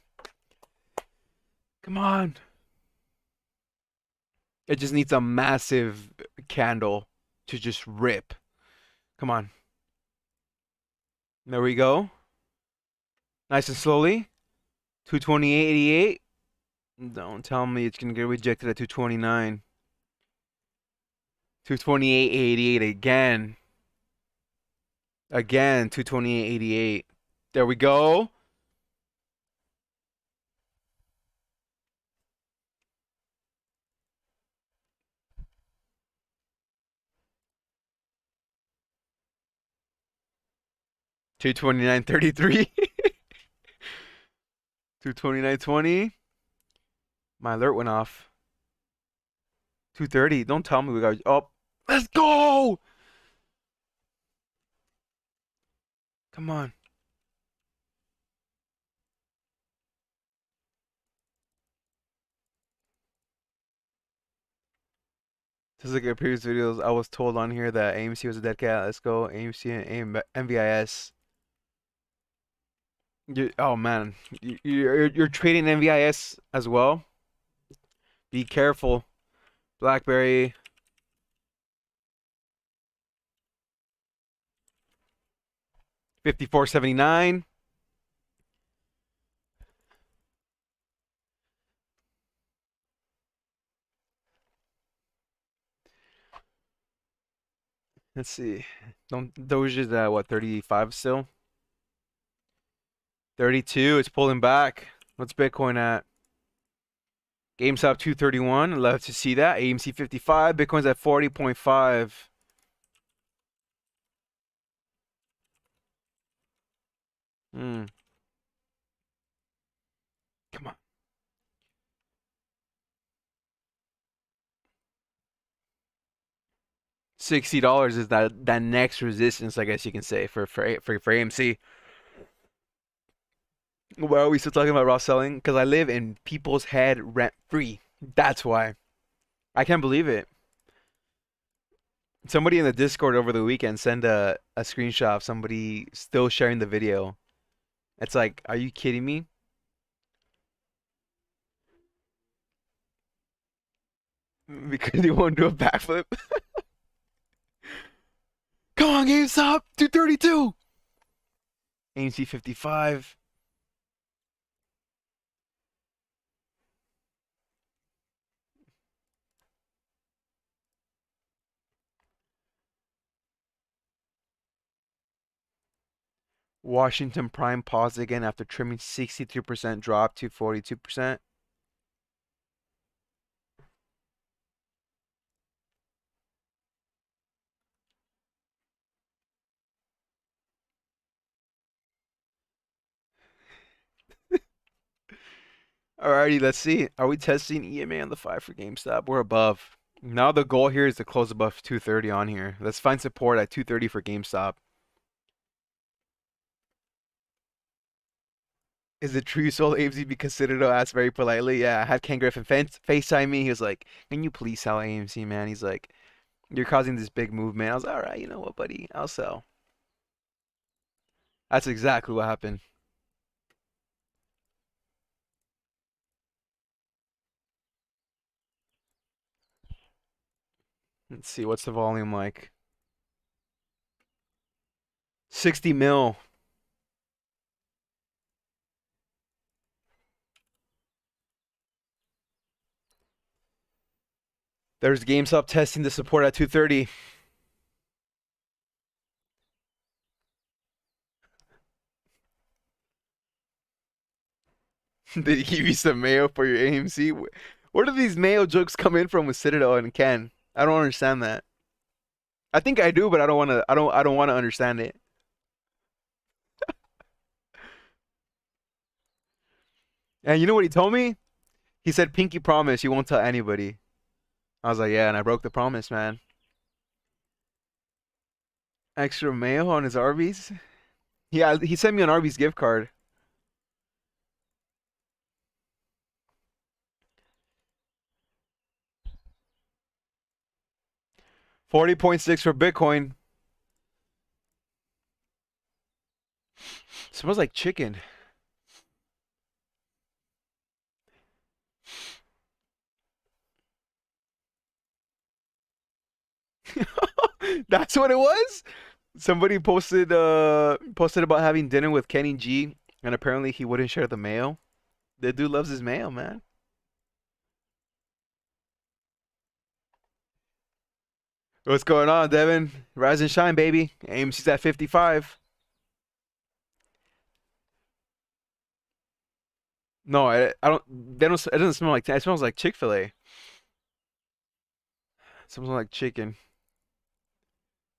Come on. It just needs a massive candle to just rip. Come on. There we go. Nice and slowly. 228.88. Don't tell me it's gonna get rejected at 229. 228.88 again. Again, 228.88. There we go. Two 29.33. 229.20. My alert went off. 230. Don't tell me we got. Oh, let's go! Come on. Just like at previous videos, I was told on here that AMC was a dead cat. Let's go. AMC and MVIS. Oh man, you're trading NVIS as well. Be careful. BlackBerry. 54.79. Let's see. Don't Doge is at what, 35 still? 32. It's pulling back. What's Bitcoin at? GameStop 231. Love to see that. AMC 55. Bitcoin's at 40.5. Hmm. Come on. $60 is that next resistance, I guess you can say, for AMC. Why are we still talking about raw selling? Because I live in people's head rent free. That's why. I can't believe it. Somebody in the Discord over the weekend sent a screenshot of somebody still sharing the video. It's like, are you kidding me? Because you won't do a backflip. Come on, GameStop 232. AMC 55. Washington Prime paused again after trimming 63% drop to 42%. Alrighty, let's see. Are we testing EMA on the 5 for GameStop? We're above. Now the goal here is to close above 230 on here. Let's find support at 230 for GameStop. Is it true you sold AMC because Citadel asked very politely? Yeah, I had Ken Griffin FaceTime me. He was like, can you please sell AMC, man? He's like, you're causing this big movement. I was like, all right, you know what, buddy? I'll sell. That's exactly what happened. Let's see, what's the volume like? 60 mil. There's GameStop testing the support at 230. Did he give you some mayo for your AMC? Where do these mayo jokes come in from with Citadel and Ken? I don't understand that. I think I do, but I don't want to. I don't want to understand it. And you know what he told me? He said, "Pinky promise, you won't tell anybody." I was like, "Yeah," and I broke the promise, man. Extra mayo on his Arby's. Yeah, he sent me an Arby's gift card. 40.6 for Bitcoin. Smells like chicken. That's what it was? Somebody posted about having dinner with Kenny G, and apparently he wouldn't share the mayo. The dude loves his mayo, man. What's going on, Devin? Rise and shine, baby. AMC's at 55. No, I don't. They don't. It doesn't smell like. It smells like Chick-fil-A. It smells like chicken.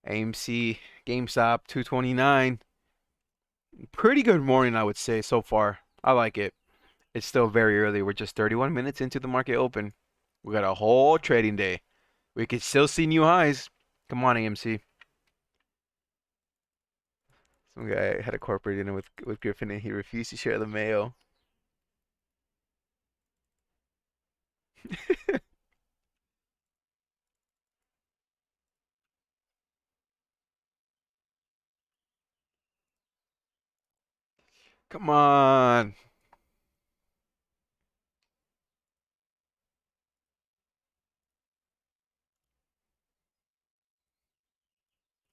AMC, GameStop, 229. Pretty good morning, I would say so far. I like it. It's still very early. We're just 31 minutes into the market open. We got a whole trading day. We could still see new highs. Come on, AMC. Some guy had a corporate dinner with Griffin and he refused to share the mayo. Come on.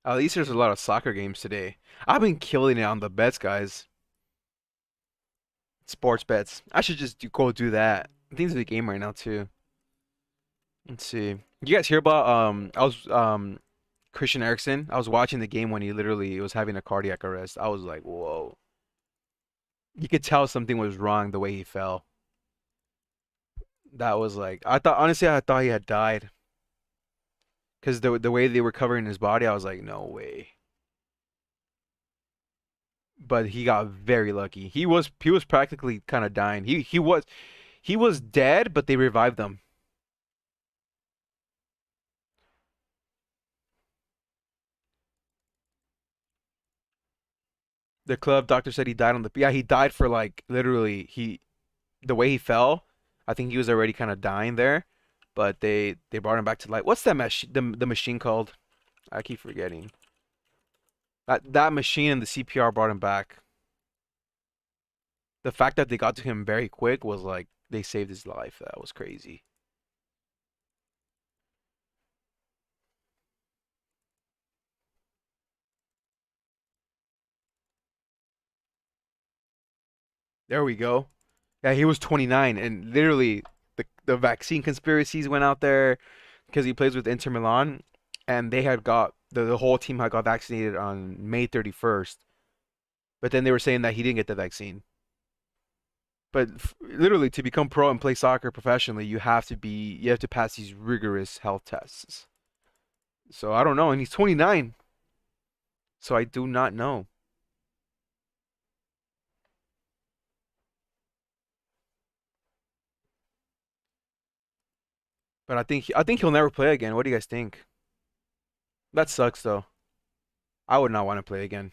At least there's a lot of soccer games today. I've been killing it on the bets, guys. Sports bets. I should just go do that. I think there's a game right now too. Let's see. You guys hear about I was Christian Eriksen? I was watching the game when he literally was having a cardiac arrest. I was like, whoa. You could tell something was wrong the way he fell. That was like I thought honestly I thought he had died because the way they were covering his body, I was like, no way. But he got very lucky. He was practically kind of dying. He was dead, but they revived him. The club doctor said he died on the yeah, he died for like literally the way he fell. I think he was already kind of dying there, but they brought him back to life. What's that the machine called? I keep forgetting. That machine and the CPR brought him back. The fact that they got to him very quick was like they saved his life. That was crazy. There we go. Yeah, he was 29, and literally the vaccine conspiracies went out there because he plays with Inter Milan, and they had got the whole team had got vaccinated on May 31st, but then they were saying that he didn't get the vaccine. But literally, to become pro and play soccer professionally, you have to pass these rigorous health tests. So I don't know, and he's 29, so I do not know. But I think he'll never play again. What do you guys think? That sucks though. I would not want to play again.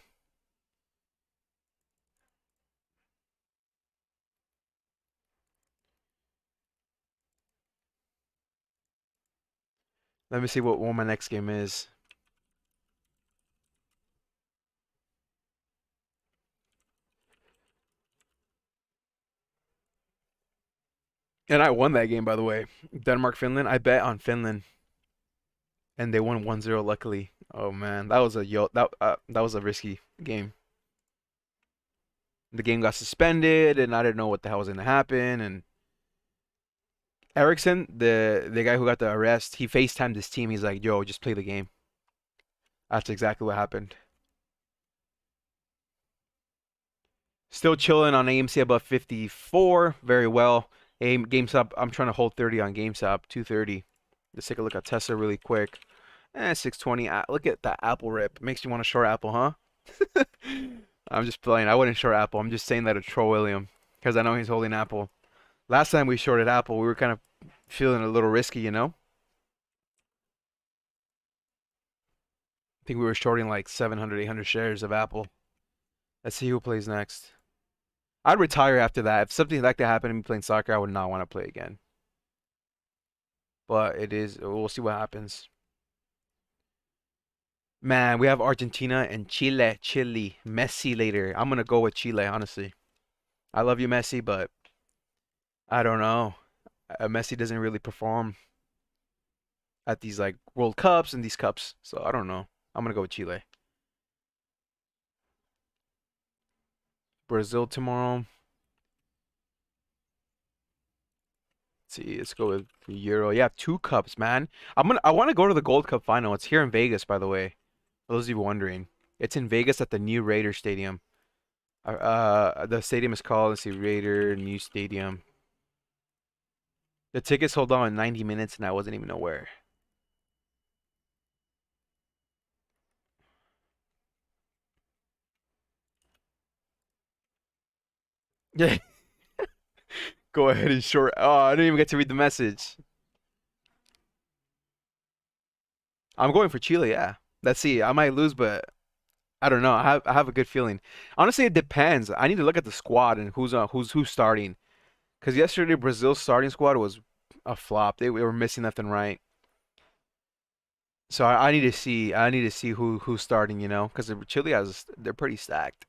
Let me see what my next game is. And I won that game, by the way. Denmark, Finland. I bet on Finland, and they won 1-0. Luckily. Oh man, that was a risky game. The game got suspended, and I didn't know what the hell was gonna happen. And Ericsson, the guy who got the arrest, he FaceTimed his team. He's like, "Yo, just play the game." That's exactly what happened. Still chilling on AMC above 54. Very well. GameStop. I'm trying to hold 30 on GameStop. 230. Let's take a look at Tesla really quick. 620. Look at that Apple rip. Makes you want to short Apple, huh? I'm just playing. I wouldn't short Apple. I'm just saying that to troll William because I know he's holding Apple. Last time we shorted Apple, we were kind of feeling a little risky, you know? I think we were shorting like 700, 800 shares of Apple. Let's see who plays next. I'd retire after that. If something like that happened to me playing soccer, I would not want to play again. But it is, we'll see what happens. Man, we have Argentina and Chile. Chile. Messi later. I'm going to go with Chile, honestly. I love you, Messi, but I don't know. Messi doesn't really perform at these like World Cups and these cups. So I don't know. I'm going to go with Chile. Brazil tomorrow. See, let's go with the Euro. Yeah, two cups, man. I want to go to the Gold Cup final. It's here in Vegas, by the way. For those of you wondering, it's in Vegas at the new Raider Stadium. The stadium is called, let's see, Raider New Stadium. The tickets sold out in 90 minutes, and I wasn't even aware. Yeah, go ahead and short. Oh, I didn't even get to read the message. I'm going for Chile. Yeah, let's see. I might lose, but I don't know. I have a good feeling. Honestly, it depends. I need to look at the squad and who's starting. Because yesterday Brazil's starting squad was a flop. They were missing left and right. So I need to see. I need to see who's starting. Because Chile they're pretty stacked.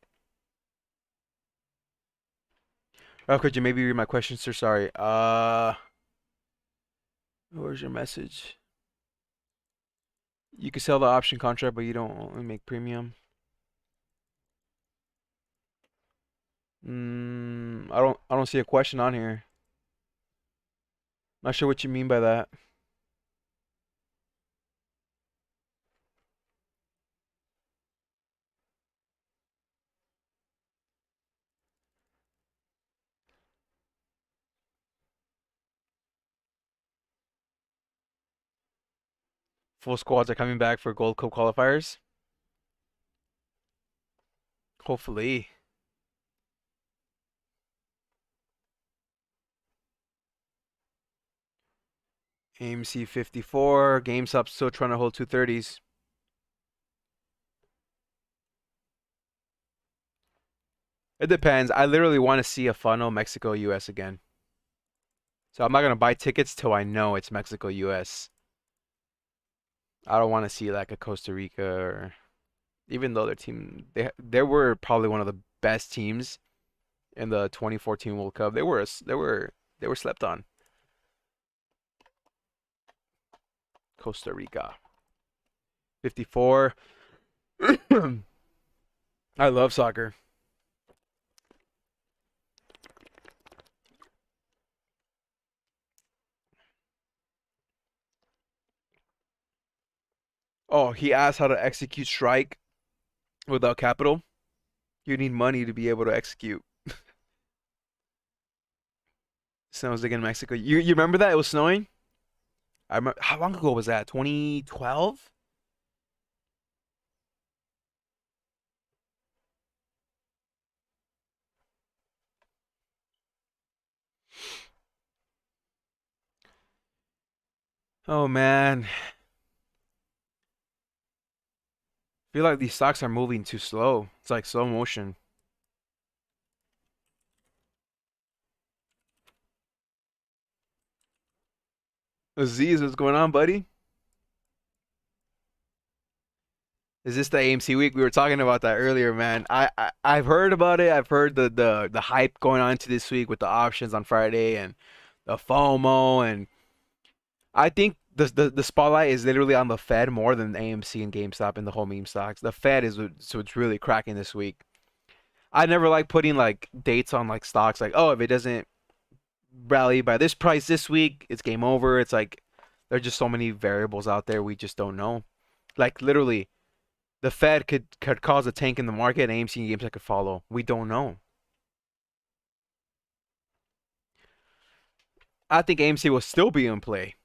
Oh, could you maybe read my question, sir? Sorry. Where's your message? You can sell the option contract, but you don't only make premium. I don't see a question on here. Not sure what you mean by that. Full squads are coming back for Gold Cup qualifiers. Hopefully. AMC 54. GameStop still trying to hold 230s. It depends. I literally want to see a funnel Mexico US again. So I'm not gonna buy tickets till I know it's Mexico US. I don't want to see like a Costa Rica or even though their team they were probably one of the best teams in the 2014 World Cup. They were slept on. Costa Rica 54. I love soccer. Oh, he asked how to execute strike without capital. You need money to be able to execute. Snows again in Mexico. You remember that? It was snowing? I remember how long ago was that? 2012? Oh man. I feel like these stocks are moving too slow. It's like slow motion. Aziz, what's going on, buddy? Is this the AMC week? We were talking about that earlier, man. I've heard about it. I've heard the hype going on into this week with the options on Friday and the FOMO, and I think the spotlight is literally on the Fed more than AMC and GameStop and the whole meme stocks. The Fed is what's really cracking this week. I never like putting like dates on like stocks like, oh, if it doesn't rally by this price this week, it's game over. It's like there's just so many variables out there we just don't know. Like literally, the Fed could cause a tank in the market, and AMC and GameStop could follow. We don't know. I think AMC will still be in play.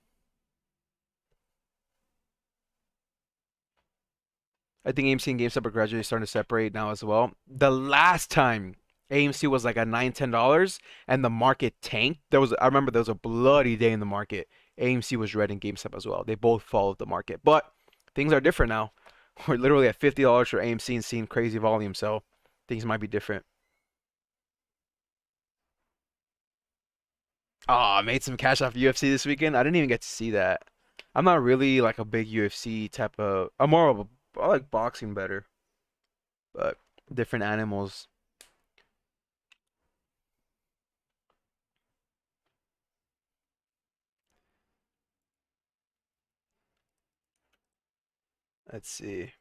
I think AMC and GameStop are gradually starting to separate now as well. The last time AMC was like at $9, $10 and the market tanked, I remember there was a bloody day in the market. AMC was red and GameStop as well. They both followed the market. But things are different now. We're literally at $50 for AMC and seeing crazy volume, so things might be different. Oh, I made some cash off UFC this weekend. I didn't even get to see that. I'm not really like a big UFC type of. I'm more of a. I like boxing better, but different animals. Let's see.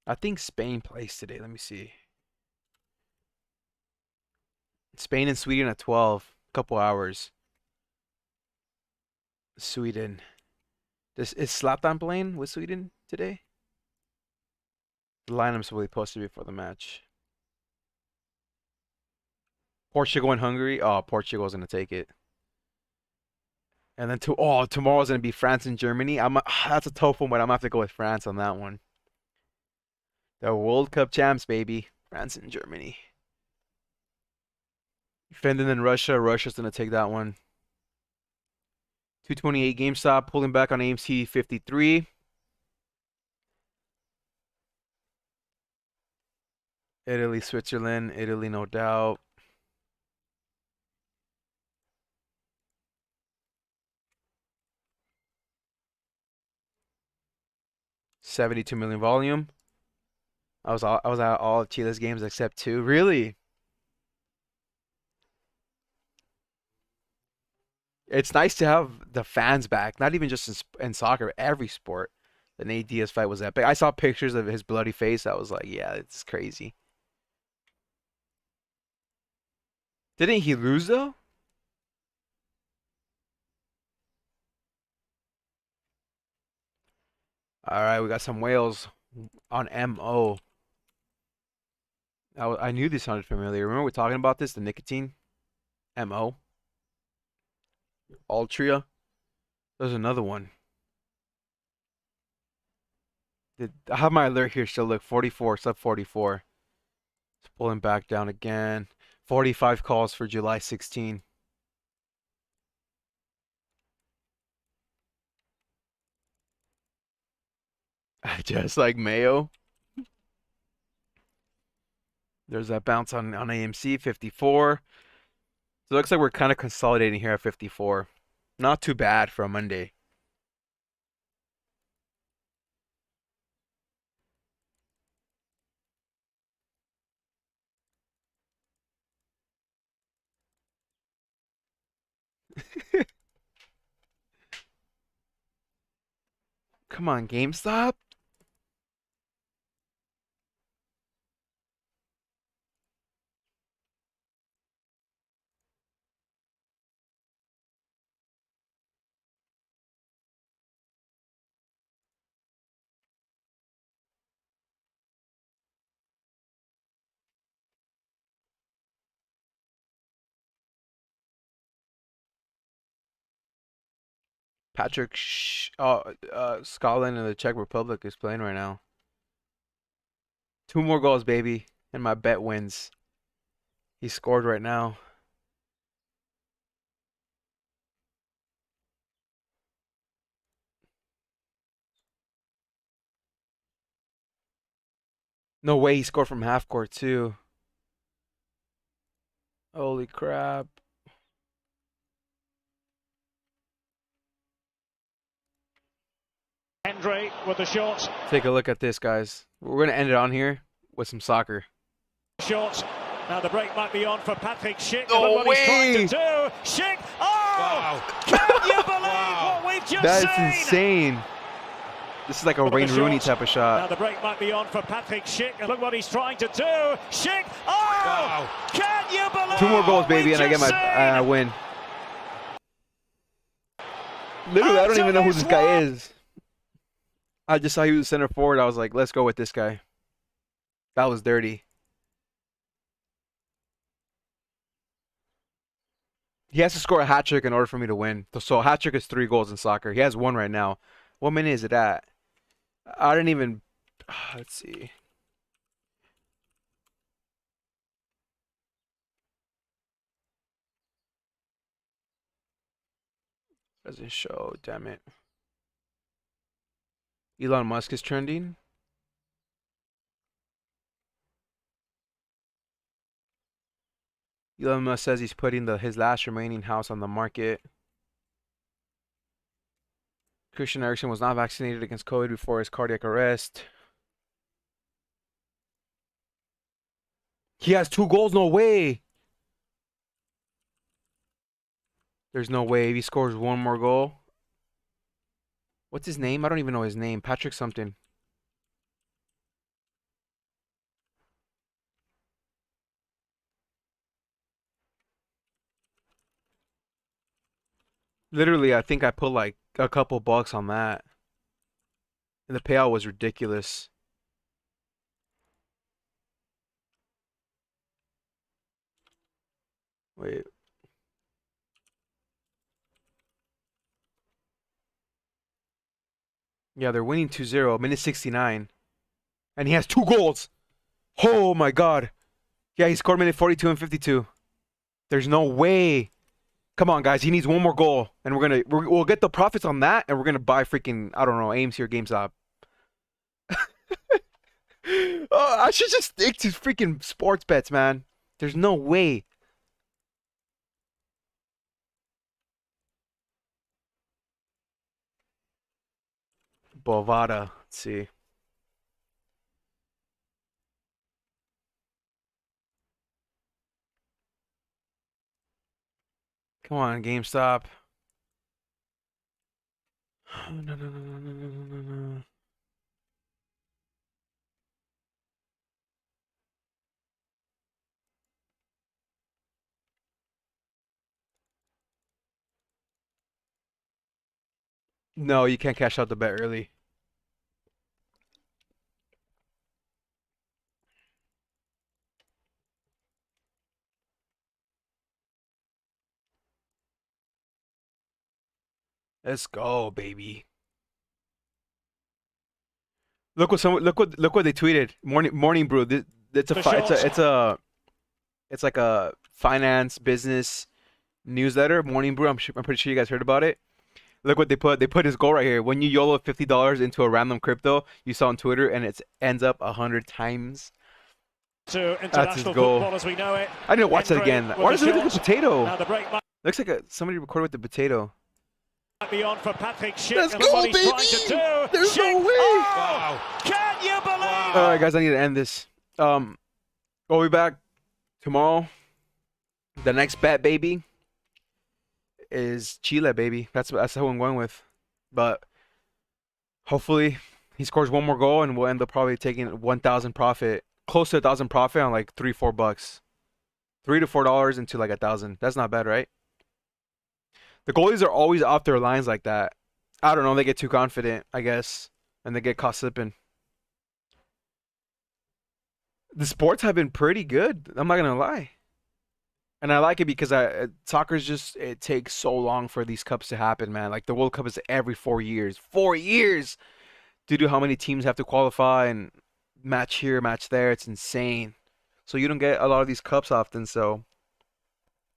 I think Spain plays today. Let me see. Spain and Sweden at 12. Couple hours. Sweden. Is Zlatan playing with Sweden today? The lineup's really posted before the match. Portugal and Hungary. Oh, Portugal's gonna take it. And then tomorrow's gonna be France and Germany. That's a tough one, but I'm gonna have to go with France on that one. The World Cup champs, baby. France and Germany. Finland and Russia. Russia's gonna take that one. 228 GameStop pulling back on AMC 53. Italy, Switzerland. Italy, no doubt. $72 million volume. I was at all of Chile's games except two. Really? It's nice to have the fans back, not even just in soccer, every sport. The Nate Diaz fight was epic. I saw pictures of his bloody face. I was like, yeah, it's crazy. Didn't he lose though? All right, we got some whales on MO. I knew this sounded familiar. Remember we talking about this, the nicotine? MO? Altria? There's another one. I have my alert here still. Look, 44, sub 44. It's pulling back down again. 45 calls for July 16. Just like Mayo. There's that bounce on AMC, 54. So it looks like we're kind of consolidating here at 54. Not too bad for a Monday. Come on, GameStop. Patrick Scotland and the Czech Republic is playing right now. 2 more goals, baby, and my bet wins. He scored right now. No way he scored from half court too. Holy crap. Hendry with the shot. Take a look at this, guys. We're going to end it on here with some soccer. Shot. Now the break might be on for Patrick Schick. No Look what he's trying way! to do. Schick. Oh! Wow. Can you believe Wow. what we've just That seen? is insane. This is like a Look at Wayne the Rooney shot. type of Now shot. the break might be on for Patrick Schick. And look what he's trying to do. Schick. Oh! Wow. Can you believe 2 more goals, what baby, we've and I get just my seen? win. Literally, I don't even know who this guy is. I just saw he was center forward. I was like, let's go with this guy. That was dirty. He has to score a hat trick in order for me to win. So a hat trick is 3 goals in soccer. He has 1 right now. What minute is it at? I didn't even. Let's see. Doesn't show. Damn it. Elon Musk is trending. Elon Musk says he's putting his last remaining house on the market. Christian Eriksen was not vaccinated against COVID before his cardiac arrest. He has 2 goals. No way. There's no way. If he scores 1 more goal. What's his name? I don't even know his name. Patrick something. Literally, I think I put like a couple bucks on that. And the payout was ridiculous. Wait. Yeah, they're winning 2-0, minute 69. And he has 2 goals. Oh my god. Yeah, he scored minute 42 and 52. There's no way. Come on, guys. He needs 1 more goal. And we'll get the profits on that, and we're gonna buy freaking, I don't know, AMC or GameStop. Oh, I should just stick to freaking sports bets, man. There's no way. Bovada. Let's see. Come on, GameStop. No, no, no, no, no, no, no, no. No, you can't cash out the bet early. Let's go, baby. Look what they tweeted. Morning brew. It's a The fi- shots. it's like a finance business newsletter. Morning brew. I'm pretty sure you guys heard about it. Look what they put. They put his goal right here. When you YOLO $50 into a random crypto you saw on Twitter and it ends up 100 times. To That's his international goal. football as we know it. I need to watch that again. With Why the does it look like a shots. potato? Now the break might Looks like somebody recorded with the potato. be on for Patrick Schick. Let's and go, what he's baby! trying to do. There's Schick. no way! Oh, can you believe All right, guys, I need to end this. We'll be back tomorrow. The next bet, baby, is Chile, baby. That's who I'm going with. But hopefully he scores one more goal and we'll end up probably taking 1,000 profit, close to 1,000 profit on like $3-4, $3 to $4 into like 1,000. That's not bad, right? The goalies are always off their lines like that. I don't know. They get too confident, I guess, and they get caught slipping. The sports have been pretty good. I'm not gonna lie. And I like it because soccer's just it takes so long for these cups to happen, man. Like the World Cup is every 4 years. 4 years due to how many teams have to qualify and match here, match there. It's insane. So you don't get a lot of these cups often, so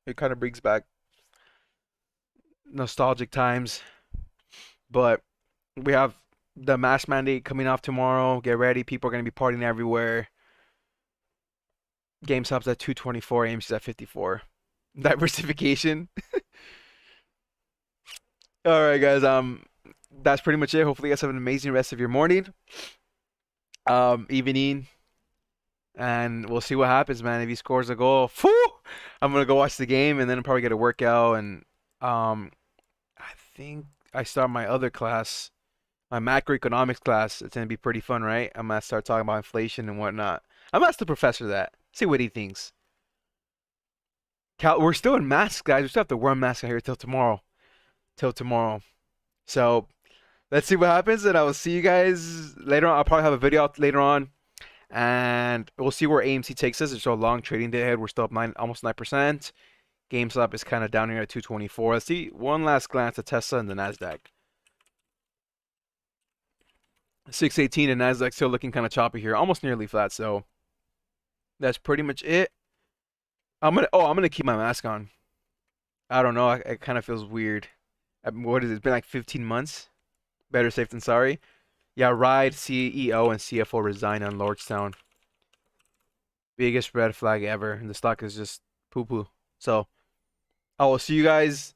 it kind of brings back nostalgic times. But we have the mask mandate coming off tomorrow. Get ready. People are gonna be partying everywhere. GameStop's at 224, AMC's at 54. Diversification. All right, guys. That's pretty much it. Hopefully, you guys have an amazing rest of your morning, evening, and we'll see what happens, man. If he scores a goal, I'm gonna go watch the game and then probably get a workout. And I think I start my other class, my macroeconomics class. It's gonna be pretty fun, right? I'm gonna start talking about inflation and whatnot. I'm gonna ask the professor that. See what he thinks. We're still in masks, guys. We still have to wear a mask out here till tomorrow. Till tomorrow. So let's see what happens, and I will see you guys later on. I'll probably have a video out later on, and we'll see where AMC takes us. It's still a long trading day ahead. We're still up almost 9%. GameStop is kind of down here at 224. Let's see one last glance at Tesla and the Nasdaq. 618 and Nasdaq still looking kind of choppy here, almost nearly flat. So that's pretty much it. I'm gonna keep my mask on. I don't know. It kind of feels weird. What is it? It's been like 15 months. Better safe than sorry. Yeah, Ride, CEO, and CFO resign on Lordstown. Biggest red flag ever. And the stock is just poo-poo. So, I will see you guys